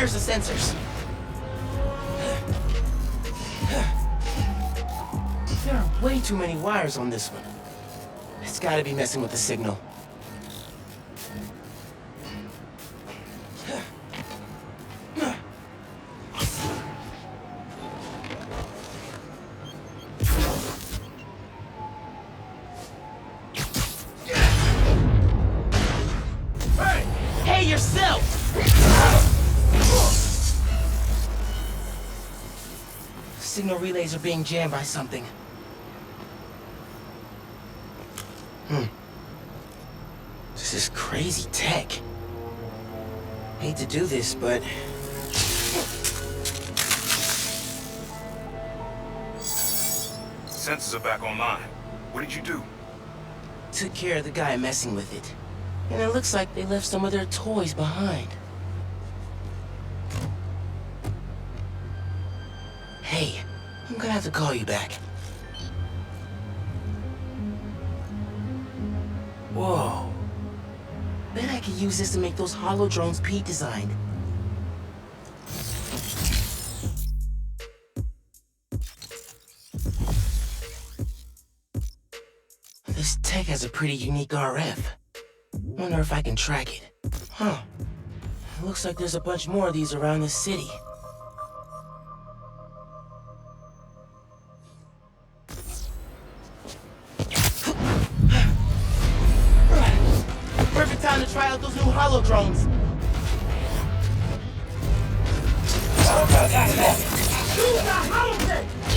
Here's the sensors. There are way too many wires on this one. It's gotta be messing with the signal. Hey, yourself! Signal relays are being jammed by something. This is crazy tech. Hate to do this, but... Sensors are back online. What did you do? Took care of the guy messing with it. And it looks like they left some of their toys behind. Hey, I'm gonna have to call you back. Whoa. Bet I could use this to make those hollow drones Pete designed. This tech has a pretty unique RF. Wonder if I can track it. Huh. Looks like there's a bunch more of these around this city. Perfect time to try out those new hollow drones.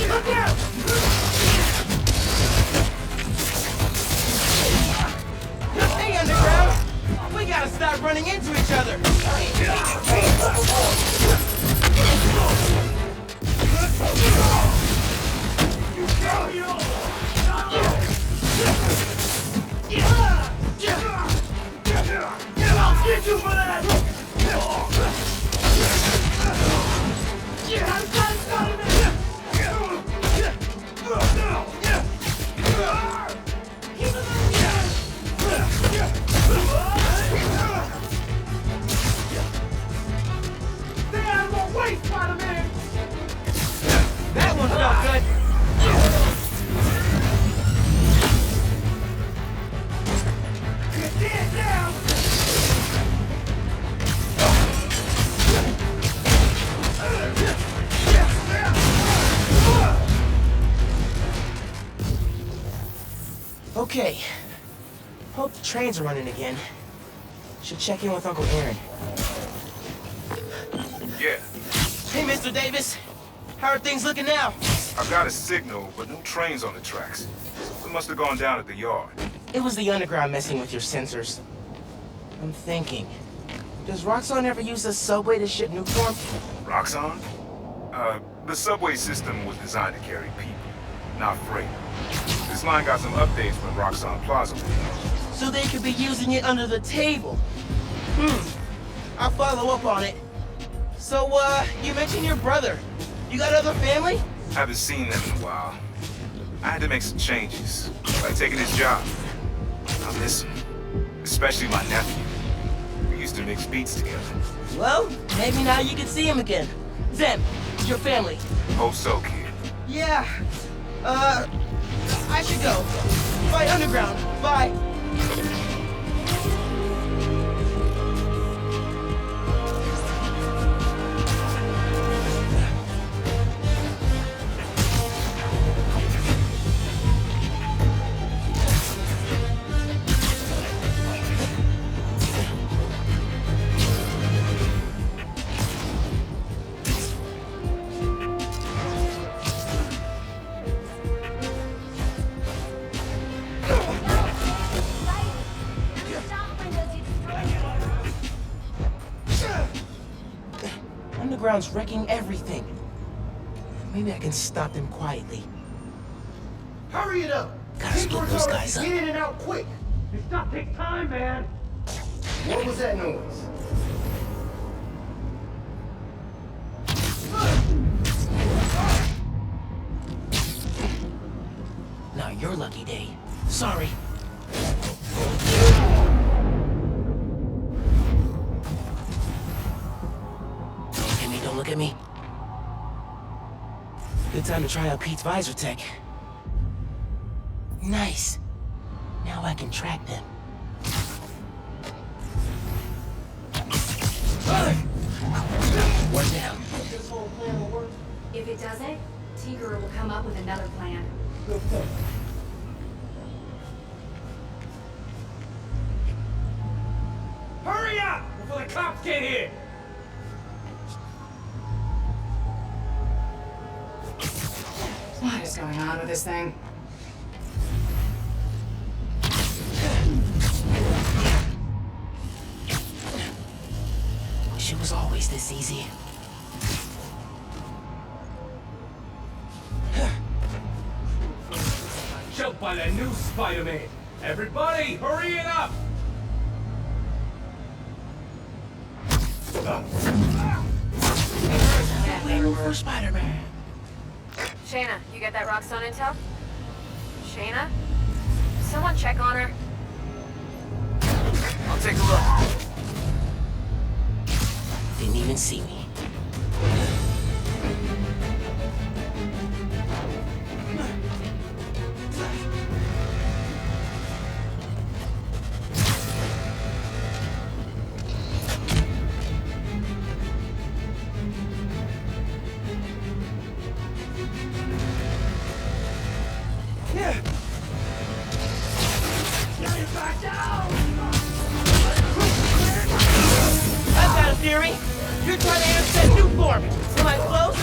Look out! Hey, Underground! We gotta stop running into each other! I'll get you for that! That one felt good! Get down! Okay. Hope the trains are running again. Should check in with Uncle Aaron. Yeah. Hey, Mr. Davis. How are things looking now? I got a signal, but no trains on the tracks. We must have gone down at the yard. It was the Underground messing with your sensors. I'm thinking. Does Roxxon ever use the subway to ship Nuform? Roxxon? The subway system was designed to carry people, not freight. This line got some updates when Roxxon Plaza. So they could be using it under the table. I'll follow up on it. So, you mentioned your brother. You got other family? Haven't seen them in a while. I had to make some changes, like taking his job. I miss him, especially my nephew. We used to mix beats together. Well, maybe now you can see him again. Zem, your family. Hope so, kid. Yeah. I should go. Bye, Underground. Bye. Underground's wrecking everything. Maybe I can stop them quietly. Hurry it up! Gotta split those guys up. Get in and out quick! This stuff takes time, man. What was that noise? Now your lucky day. Sorry. good time to try out Pete's visor tech. Nice. Now I can track them. One down. This whole plan will work. If it doesn't, Tinkerer will come up with another plan. Good point. Hurry up before the cops get here! What is going on with this thing? Wish it was always this easy. Choked by the new Spider-Man. Everybody, hurry it up! Waiting for Spider-Man. Shayna, you get that Rockstone intel? Shayna? Someone check on her. I'll take a look. Didn't even see me. I've got a theory. You're trying to intercept new form. Am I close?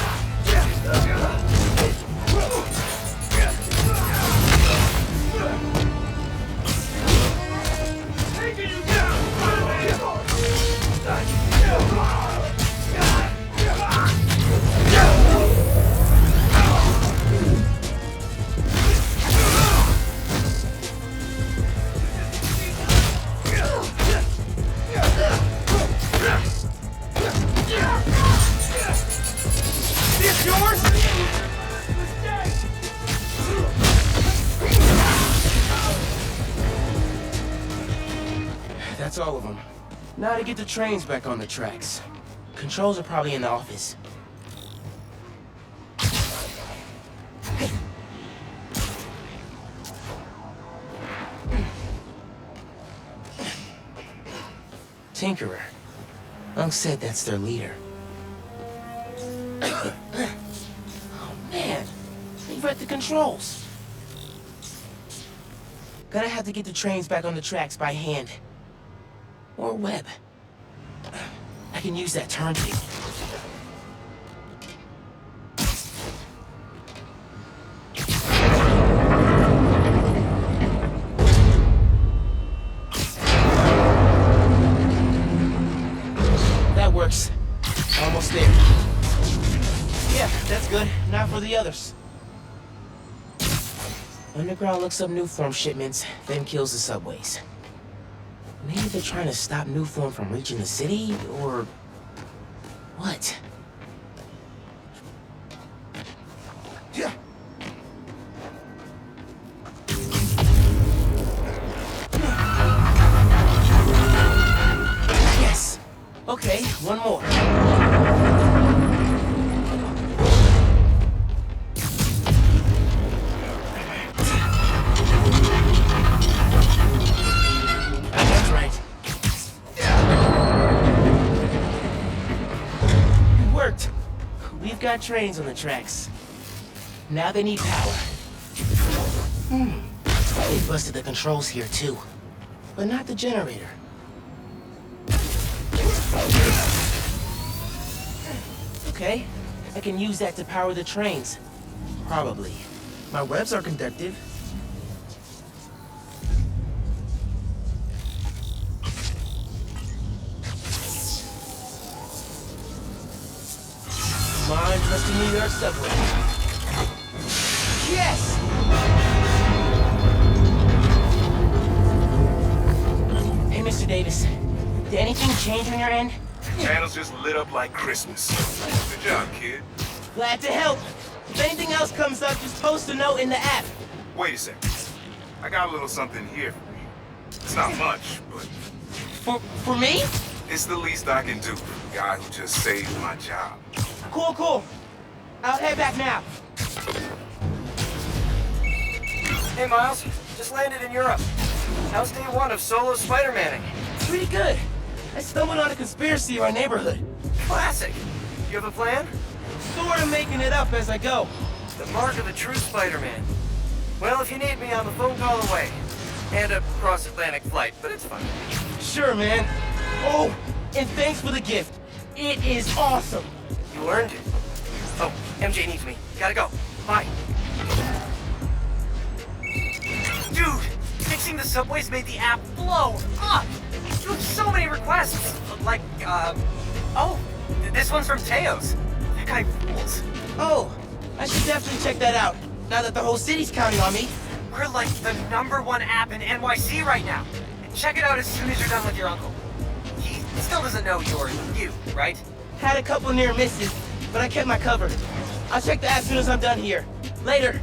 This yours? That's all of them. Now to get the trains back on the tracks. Controls are probably in the office. Tinkerer. Unc said that's their leader. Oh man, they've read the controls. Gonna have to get the trains back on the tracks by hand. Or web. I can use that turntable. That works. Almost there. Yeah, that's good. Now for the others. Underground looks up Newform shipments, then kills the subways. Maybe they're trying to stop Newform from reaching the city, or... what? Yeah. Yes. Okay, one more. That's right. It worked. We've got trains on the tracks. Now they need power. They busted the controls here too, but not the generator. Okay, I can use that to power the trains. Probably. My webs are conductive. Come on, trusty New York subway. Yes! Hey, Mr. Davis. Did anything change on your end? Channels just lit up like Christmas. Good job, kid. Glad to help. If anything else comes up, just post a note in the app. Wait a second. I got a little something here for you. It's not much, but For me? it's the least I can do for the guy who just saved my job. Cool, cool. I'll head back now. Hey, Miles. Just landed in Europe. How's day one of solo Spider-Manning? Pretty good. I stumbled on a conspiracy in our neighborhood. Classic. You have a plan? Sort of making it up as I go. The mark of a true Spider-Man. Well, if you need me, I'm a phone call away. And a cross-Atlantic flight, but it's fine. Sure, man. Oh, and thanks for the gift. It is awesome. You earned it. Oh, MJ needs me. Gotta go. Bye. Dude, fixing the subways made the app blow up. You have so many requests. Like, oh, this one's from Teos. That guy rules. Oh, I should definitely check that out, now that the whole city's counting on me. We're like the #1 app in NYC right now. Check it out as soon as you're done with your uncle. He still doesn't know you're you, right? Had a couple near misses, but I kept my cover. I'll check the app as soon as I'm done here. Later.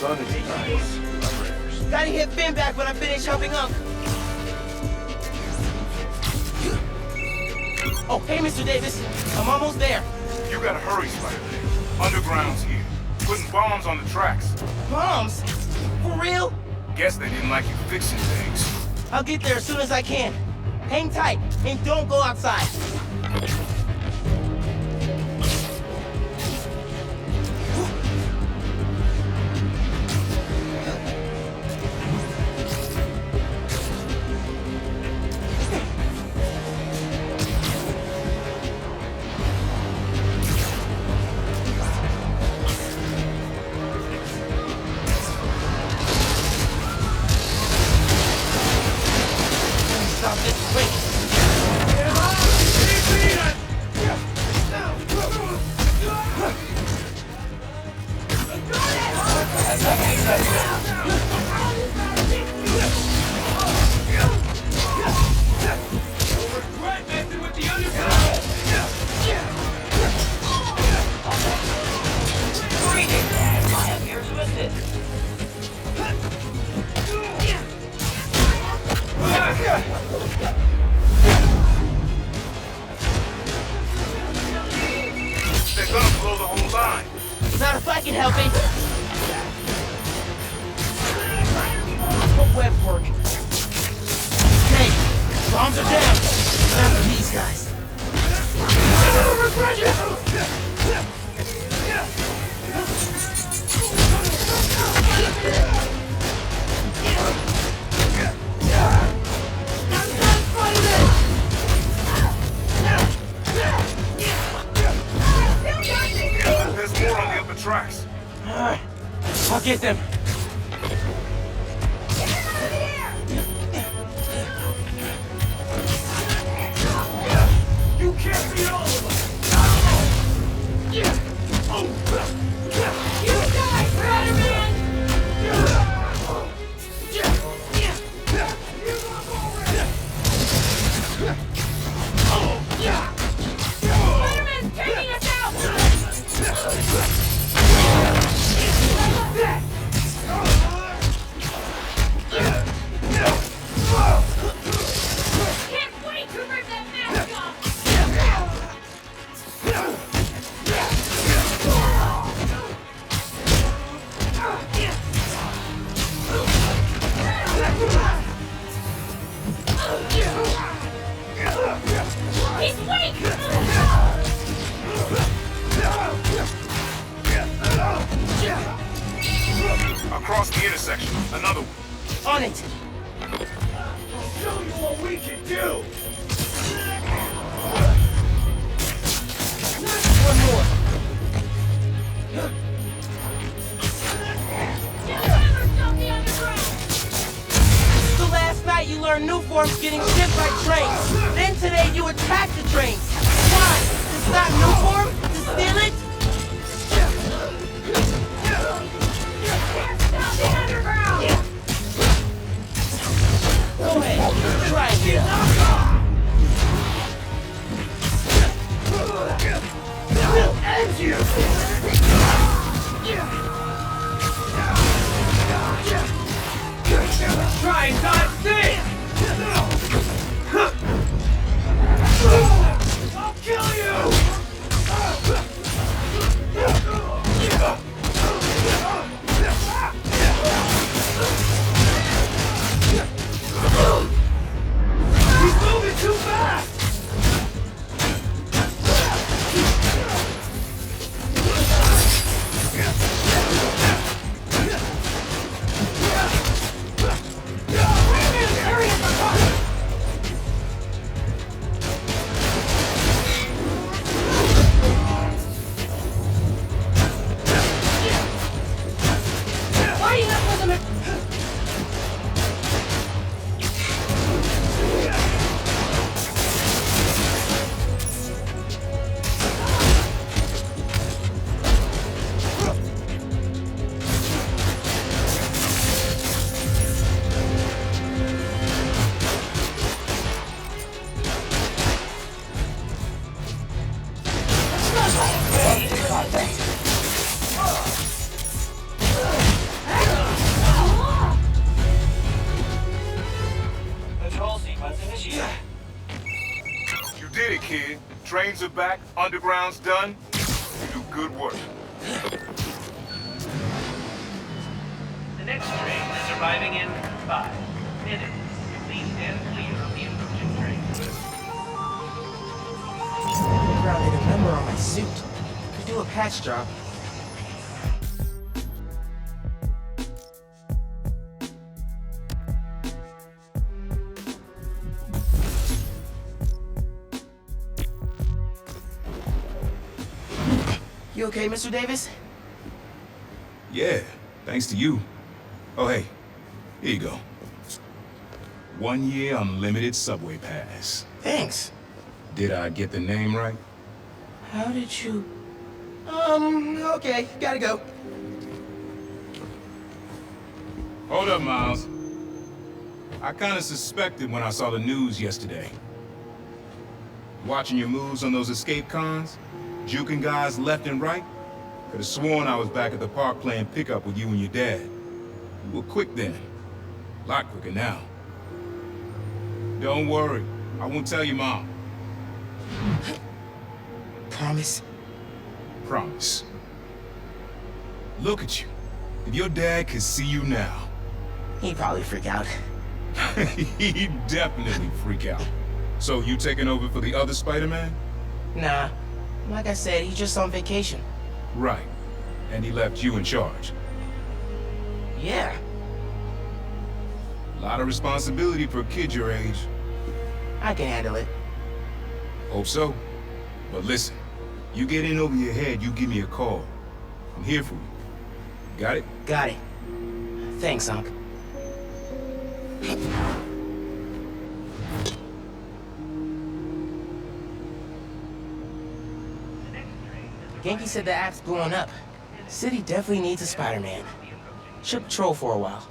Sun is nice. Gotta hit Finn back when I finish helping Unc. Oh, hey, Mr. Davis. I'm almost there. You gotta hurry, Spider-Man. Underground's here. Putting bombs on the tracks. Bombs? For real? Guess they didn't like you fixing things. I'll get there as soon as I can. Hang tight and don't go outside. Stop this. Wait. Regret messing with the underground. They're gonna blow the whole line. Not if I can help it. What web work? Hey, bombs are down. Time for these guys. There's more on the upper tracks. I'll get them. You can't beat all of us. You die, Spider-Man! Spider-Man's taking us Can't wait to rip that mask off! He's weak! Across the intersection, another one. On it. Show you what we can do. One more. You'll never stop the underground! So last night you learned new forms getting shipped by trains. Then today you attacked the trains. Why? To stop new form? To steal it? Can't stop the underground! Go ahead. Try it. Trains are back, underground's done. You do good work. The next train is arriving in 5 minutes. Please stand clear of the approaching train. Underground made a number on my suit. Could do a patch job. You okay, Mr. Davis? Yeah, thanks to you. Oh, hey, here you go. 1 year unlimited subway pass. Thanks. Did I get the name right? How did you... okay, gotta go. Hold up, Miles. I kinda suspected when I saw the news yesterday. Watching your moves on those escape cons, juking guys left and right, could've sworn I was back at the park playing pickup with you and your dad. You were quick then. A lot quicker now. Don't worry, I won't tell your mom. Promise? Promise. Look at you. If your dad could see you now, He'd probably freak out. he'd definitely freak out. So you taking over for the other Spider-Man? Nah. Like I said, he's just on vacation. Right. And he left you in charge. Yeah. A lot of responsibility for a kid your age. I can handle it. Hope so. But listen, you get in over your head, you give me a call. I'm here for you. Got it? Got it. Thanks, Unc. Genki said the app's blowing up. City definitely needs a Spider-Man. Should patrol for a while.